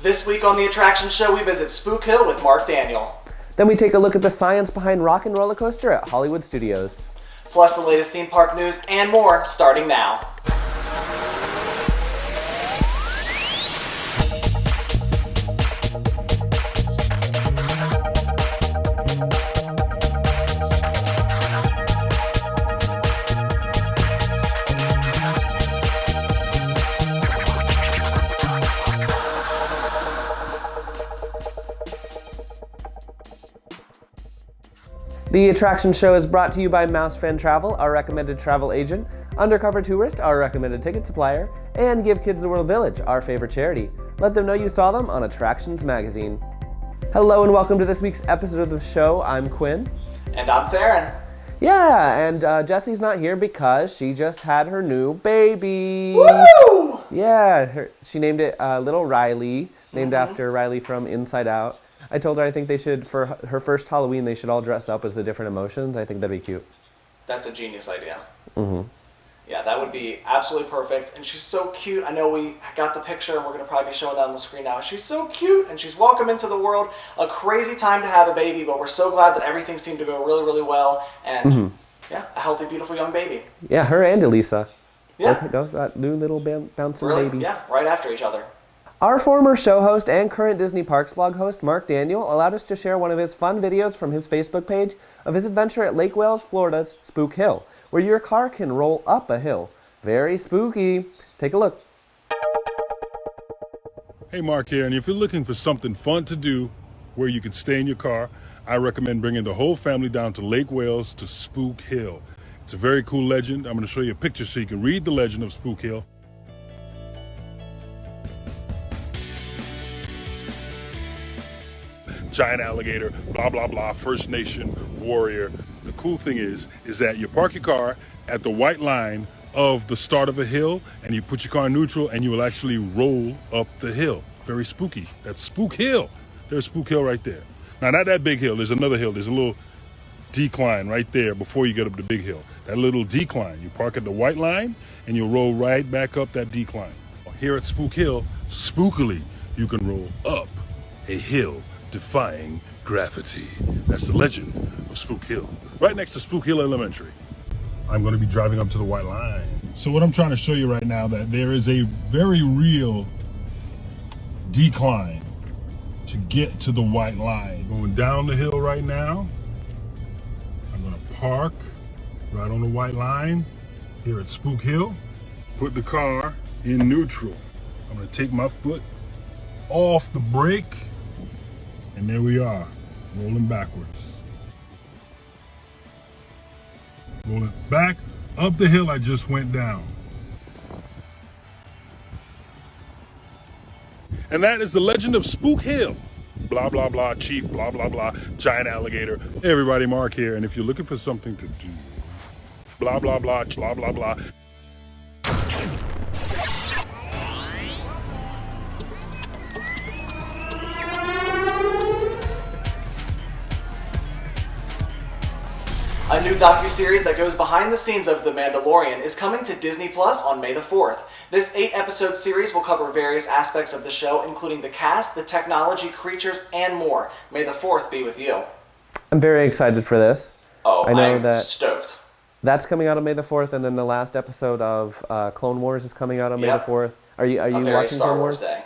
This week on the Attraction Show, we visit Spook Hill with Mark Daniel. Then we take a look at the science behind Rock and Roller Coaster at Hollywood Studios. Plus the latest theme park news and more, starting now. The Attraction Show is brought to you by Mousefan Travel, our recommended travel agent, Undercover Tourist, our recommended ticket supplier, and Give Kids the World Village, our favorite charity. Let them know you saw them on Attractions Magazine. Hello and welcome to this week's episode of the show. I'm Quinn. And I'm Theron. Yeah, and Jessie's not here because she just had her new baby. Woo! Yeah, she named it Little Riley, named after Riley from Inside Out. I told her I think they should, for her first Halloween, they should all dress up as the different emotions. I think that'd be cute. That's a genius idea. Mm-hmm. Yeah, that would be absolutely perfect. And she's so cute. I know we got the picture, and we're going to probably be showing that on the screen now. She's so cute, and she's welcome into the world. A crazy time to have a baby, but we're so glad that everything seemed to go really, really well. And, yeah, a healthy, beautiful young baby. Yeah, her and Elisa. Yeah. Both got new little bouncing Really? babies. Yeah, right after each other. Our former show host and current Disney Parks blog host, Mark Daniel, allowed us to share one of his fun videos from his Facebook page of his adventure at Lake Wales, Florida's Spook Hill, where your car can roll up a hill. Very spooky. Take a look. Hey, Mark here, and if you're looking for something fun to do where you can stay in your car, I recommend bringing the whole family down to Lake Wales to Spook Hill. It's a very cool legend. I'm going to show you a picture so you can read the legend of Spook Hill. Giant alligator, blah, blah, blah, First Nation warrior. The cool thing is that you park your car at the white line of the start of a hill, and you put your car in neutral, and you will actually roll up the hill. Very spooky. That's Spook Hill. There's Spook Hill right there. Now, not that big hill. There's another hill. There's a little decline right there before you get up the big hill. That little decline. You park at the white line, and you'll roll right back up that decline. Here at Spook Hill, spookily, you can roll up a hill defying gravity. That's the legend of Spook Hill. Right next to Spook Hill Elementary. I'm going to be driving up to the white line. So what I'm trying to show you right now, that there is a very real decline to get to the white line. Going down the hill right now. I'm going to park right on the white line here at Spook Hill. Put the car in neutral. I'm going to take my foot off the brake. And there we are, rolling backwards. Rolling back up the hill I just went down. And that is the legend of Spook Hill. Blah, blah, blah, chief, blah, blah, blah, giant alligator. Hey everybody, Mark here. And if you're looking for something to do, blah, blah, blah, blah, blah, blah. A new docuseries that goes behind the scenes of The Mandalorian is coming to Disney Plus on May the 4th. This 8-episode series will cover various aspects of the show, including the cast, the technology, creatures, and more. May the 4th be with you. I'm very excited for this. Oh, I know I'm that stoked. That's coming out on May the 4th, and then the last episode of Clone Wars is coming out on May the 4th. Are you watching Star Clone Wars Wars? Day.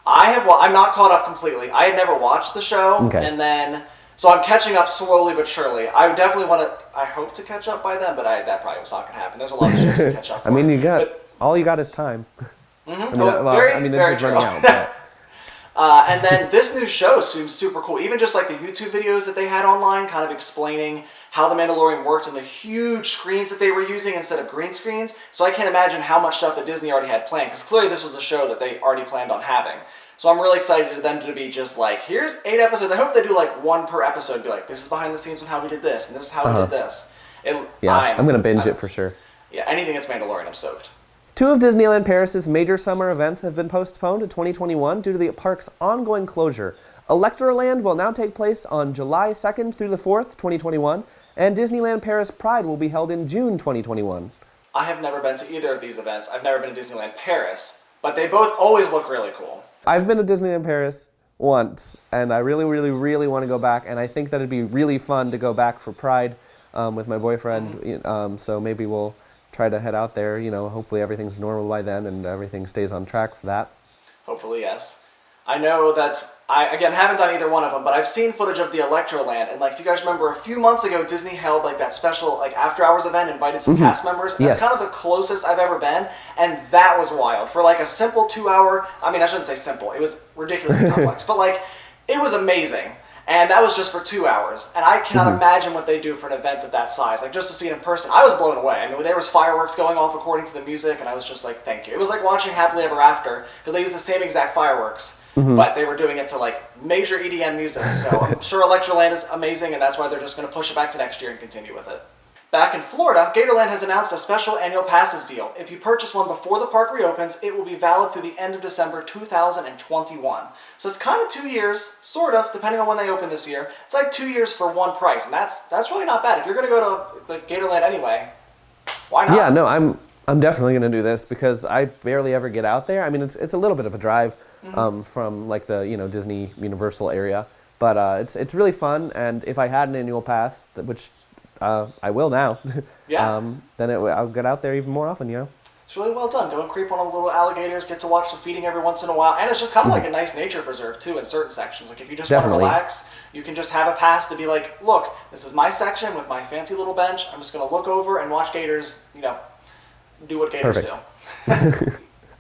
I'm not caught up completely. I had never watched the show, Okay. and then so I'm catching up slowly but surely. I definitely want to. I hope to catch up by then, but that probably was not going to happen. There's a lot of shows to catch up. I mean, But, all you got is time. very it's true. running out. But. And then this new show seems super cool. Even just like the YouTube videos that they had online, kind of explaining how The Mandalorian worked and the huge screens that they were using instead of green screens. So I can't imagine how much stuff that Disney already had planned, because clearly this was a show that they already planned on having. So I'm really excited for them to be just like, here's 8 episodes. I hope they do like one per episode. Be like, this is behind the scenes on how we did this, and this is how we did this. I'm going to binge it for sure. Yeah, anything that's Mandalorian, I'm stoked. 2 of Disneyland Paris's major summer events have been postponed to 2021 due to the park's ongoing closure. Electroland will now take place on July 2nd through the 4th, 2021, and Disneyland Paris Pride will be held in June 2021. I have never been to either of these events. I've never been to Disneyland Paris, but they both always look really cool. I've been to Disneyland Paris once, and I really, really, really want to go back, and I think that it'd be really fun to go back for Pride with my boyfriend, so maybe we'll try to head out there. Hopefully everything's normal by then and everything stays on track for that. Hopefully, yes. I know that I, again, haven't done either one of them, but I've seen footage of the Electroland, and if you guys remember, a few months ago, Disney held that special after-hours event, invited some cast members, and Yes. that's kind of the closest I've ever been, and that was wild. For a simple 2-hour, I shouldn't say simple, it was ridiculously complex, but it was amazing. And that was just for 2 hours. And I cannot imagine what they do for an event of that size. Just to see it in person, I was blown away. There was fireworks going off according to the music, and I was just thank you. It was like watching Happily Ever After, because they used the same exact fireworks, but they were doing it to major EDM music. So I'm sure Electroland is amazing, and that's why they're just going to push it back to next year and continue with it. Back in Florida, Gatorland has announced a special annual passes deal. If you purchase one before the park reopens, it will be valid through the end of December 2021. So it's kind of 2 years, sort of, depending on when they open this year. It's 2 years for one price, and that's really not bad. If you're going to go to Gatorland anyway, why not? Yeah, no, I'm definitely going to do this because I barely ever get out there. It's a little bit of a drive from the Disney Universal area, but it's really fun. And if I had an annual pass, which I will now. Yeah. Then I'll get out there even more often, It's really well done. Go and creep on all the little alligators, get to watch the feeding every once in a while. And it's just kind of like a nice nature preserve, too, in certain sections. If you just want to relax, you can just have a pass to be look, this is my section with my fancy little bench. I'm just going to look over and watch gators, do what gators do.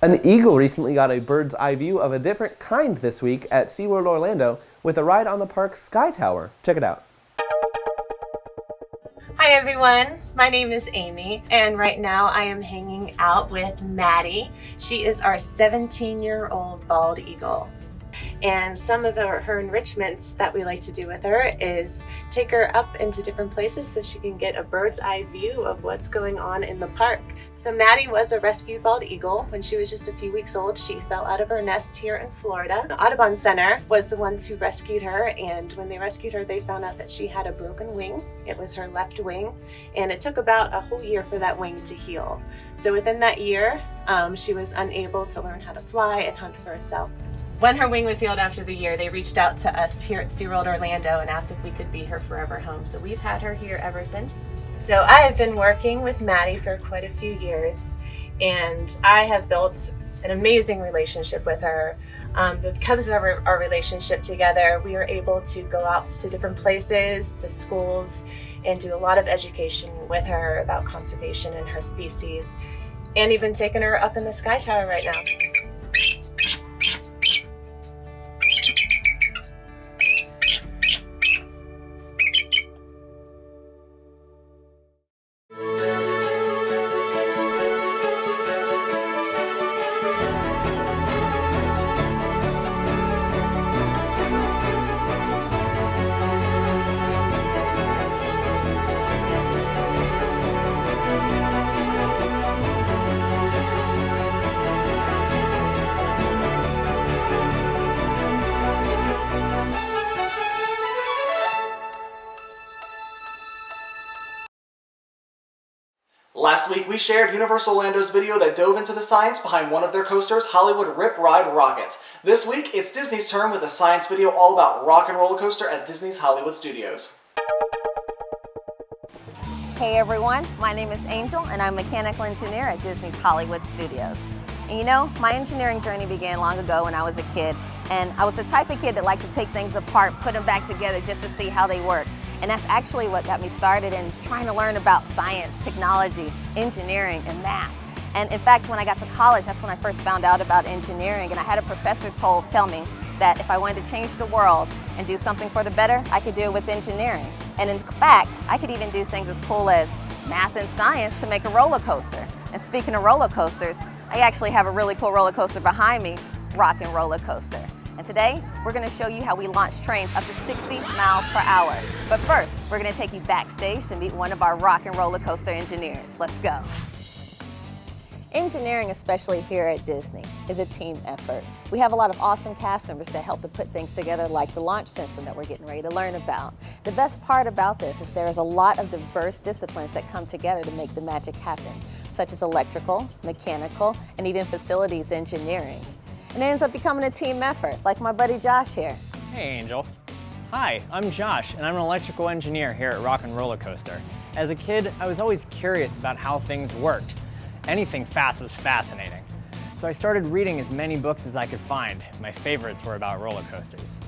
An eagle recently got a bird's eye view of a different kind this week at SeaWorld Orlando with a ride on the park's Sky Tower. Check it out. Hi everyone, my name is Amy, and right now I am hanging out with Maddie. She is our 17-year-old bald eagle. And some of her enrichments that we like to do with her is take her up into different places so she can get a bird's eye view of what's going on in the park. So Maddie was a rescued bald eagle. When she was just a few weeks old, she fell out of her nest here in Florida. The Audubon Center was the ones who rescued her, and when they rescued her, they found out that she had a broken wing. It was her left wing, and it took about a whole year for that wing to heal. So within that year, she was unable to learn how to fly and hunt for herself. When her wing was healed after the year, they reached out to us here at SeaWorld Orlando and asked if we could be her forever home. So we've had her here ever since. So I have been working with Maddie for quite a few years, and I have built an amazing relationship with her. Because of our relationship together, we are able to go out to different places, to schools, and do a lot of education with her about conservation and her species, and even taking her up in the Sky Tower right now. Last week, we shared Universal Orlando's video that dove into the science behind one of their coasters, Hollywood Rip Ride Rocket. This week, it's Disney's turn with a science video all about Rock and Roller Coaster at Disney's Hollywood Studios. Hey everyone, my name is Angel and I'm a mechanical engineer at Disney's Hollywood Studios. And my engineering journey began long ago when I was a kid, and I was the type of kid that liked to take things apart, put them back together just to see how they worked. And that's actually what got me started in trying to learn about science, technology, engineering, and math. And in fact, when I got to college, that's when I first found out about engineering, and I had a professor tell me that if I wanted to change the world and do something for the better, I could do it with engineering. And in fact, I could even do things as cool as math and science to make a roller coaster. And speaking of roller coasters, I actually have a really cool roller coaster behind me, Rock and Roller Coaster. And today, we're going to show you how we launch trains up to 60 miles per hour. But first, we're going to take you backstage to meet one of our Rock and Roller Coaster engineers. Let's go. Engineering, especially here at Disney, is a team effort. We have a lot of awesome cast members that help to put things together, like the launch system that we're getting ready to learn about. The best part about this is there is a lot of diverse disciplines that come together to make the magic happen, such as electrical, mechanical, and even facilities engineering. and it ends up becoming a team effort, like my buddy Josh here. Hey Angel. Hi, I'm Josh, and I'm an electrical engineer here at Rock and Roller Coaster. As a kid, I was always curious about how things worked. Anything fast was fascinating. So I started reading as many books as I could find. My favorites were about roller coasters.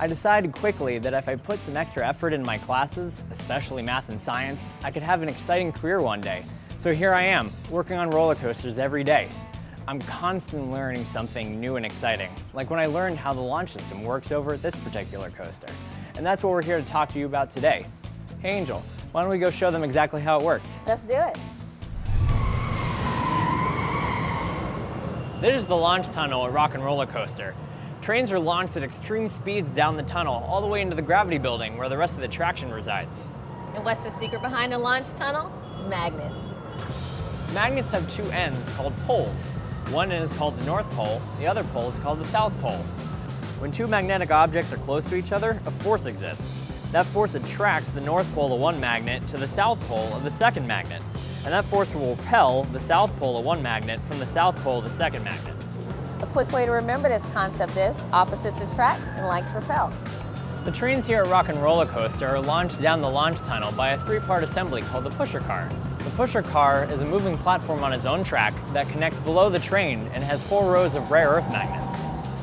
I decided quickly that if I put some extra effort in my classes, especially math and science, I could have an exciting career one day. So here I am, working on roller coasters every day. I'm constantly learning something new and exciting, like when I learned how the launch system works over at this particular coaster. And that's what we're here to talk to you about today. Hey Angel, why don't we go show them exactly how it works? Let's do it. This is the launch tunnel at Rock and Roller Coaster. Trains are launched at extreme speeds down the tunnel, all the way into the gravity building where the rest of the attraction resides. And what's the secret behind the launch tunnel? Magnets. Magnets have two ends called poles. One end is called the North Pole, the other pole is called the South Pole. When two magnetic objects are close to each other, a force exists. That force attracts the North Pole of one magnet to the South Pole of the second magnet. And that force will repel the South Pole of one magnet from the South Pole of the second magnet. A quick way to remember this concept is opposites attract and likes repel. The trains here at Rock and Roller Coaster are launched down the launch tunnel by a three-part assembly called the pusher car. The pusher car is a moving platform on its own track that connects below the train and has 4 rows of rare earth magnets.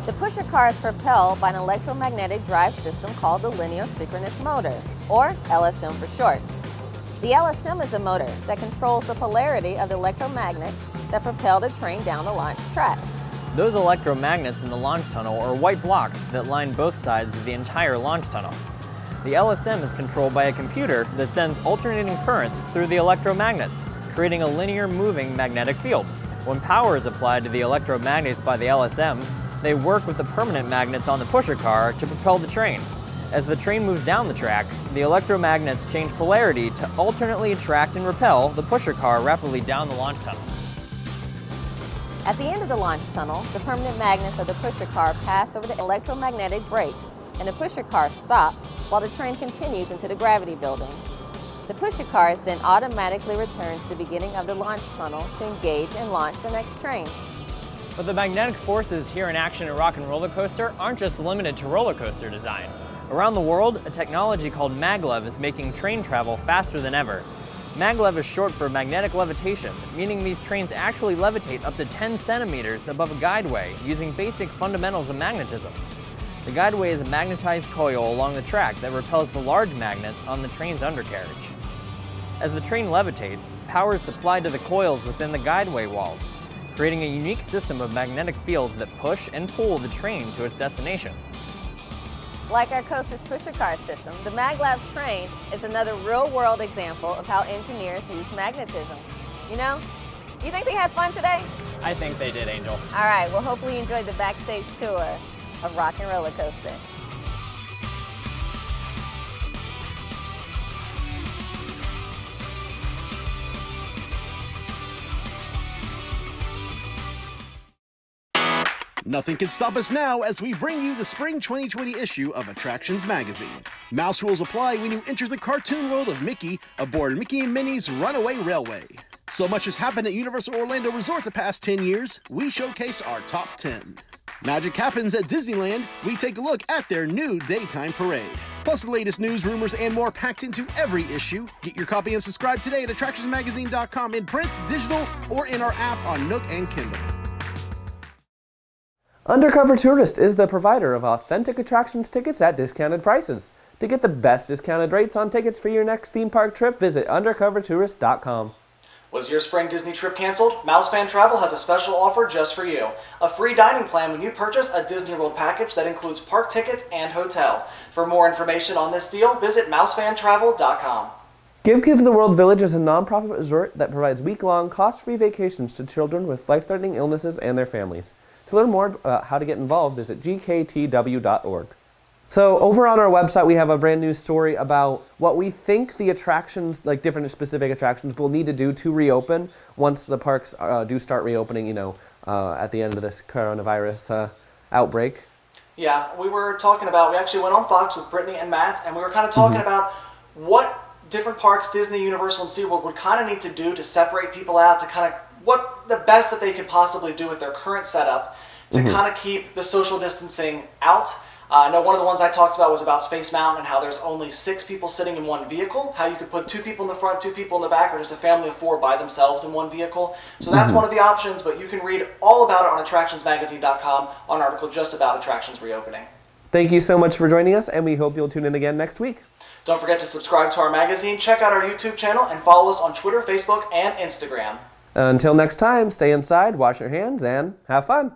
The pusher car is propelled by an electromagnetic drive system called the linear synchronous motor, or LSM for short. The LSM is a motor that controls the polarity of the electromagnets that propel the train down the launch track. Those electromagnets in the launch tunnel are white blocks that line both sides of the entire launch tunnel. The LSM is controlled by a computer that sends alternating currents through the electromagnets, creating a linear moving magnetic field. When power is applied to the electromagnets by the LSM, they work with the permanent magnets on the pusher car to propel the train. As the train moves down the track, the electromagnets change polarity to alternately attract and repel the pusher car rapidly down the launch tunnel. At the end of the launch tunnel, the permanent magnets of the pusher car pass over the electromagnetic brakes, and the pusher car stops while the train continues into the gravity building. The pusher car is then automatically returned to the beginning of the launch tunnel to engage and launch the next train. But the magnetic forces here in action at Rock and Roller Coaster aren't just limited to roller coaster design. Around the world, a technology called Maglev is making train travel faster than ever. Maglev is short for magnetic levitation, meaning these trains actually levitate up to 10 centimeters above a guideway using basic fundamentals of magnetism. The guideway is a magnetized coil along the track that repels the large magnets on the train's undercarriage. As the train levitates, power is supplied to the coils within the guideway walls, creating a unique system of magnetic fields that push and pull the train to its destination. Like our coaster's pusher car system, the Maglev Train is another real-world example of how engineers use magnetism. You know, you think they had fun today? I think they did, Angel. All right, well, hopefully you enjoyed the backstage tour of Rock and Roller Coaster. Nothing can stop us now as we bring you the spring 2020 issue of Attractions Magazine. Mouse rules apply when you enter the cartoon world of Mickey aboard Mickey and Minnie's Runaway Railway. So much has happened at Universal Orlando Resort the past 10 years, we showcase our top 10. Magic happens at Disneyland, we take a look at their new daytime parade. Plus the latest news, rumors, and more packed into every issue. Get your copy and subscribe today at attractionsmagazine.com in print, digital, or in our app on Nook and Kindle. Undercover Tourist is the provider of authentic attractions tickets at discounted prices. To get the best discounted rates on tickets for your next theme park trip, visit undercovertourist.com. Was your spring Disney trip canceled? Mouse Fan Travel has a special offer just for you. A free dining plan when you purchase a Disney World package that includes park tickets and hotel. For more information on this deal, visit mousefantravel.com. Give Kids the World Village is a nonprofit resort that provides week-long, cost-free vacations to children with life-threatening illnesses and their families. To learn more about how to get involved, visit gktw.org. So over on our website, we have a brand new story about what we think the attractions, like different specific attractions, will need to do to reopen once the parks do start reopening, at the end of this coronavirus outbreak. Yeah, we actually went on Fox with Brittany and Matt, and we were kind of talking about what different parks, Disney, Universal, and SeaWorld, would kind of need to do to separate people out, to kind of what the best that they could possibly do with their current setup. to kind of keep the social distancing out. I know one of the ones I talked about was about Sphinx Mountain and how there's only 6 people sitting in one vehicle, how you could put 2 people in the front, 2 people in the back, or just a family of 4 by themselves in one vehicle. So that's one of the options, but you can read all about it on attractionsmagazine.com on an article just about attractions reopening. Thank you so much for joining us, and we hope you'll tune in again next week. Don't forget to subscribe to our magazine, check out our YouTube channel, and follow us on Twitter, Facebook, and Instagram. Until next time, stay inside, wash your hands, and have fun.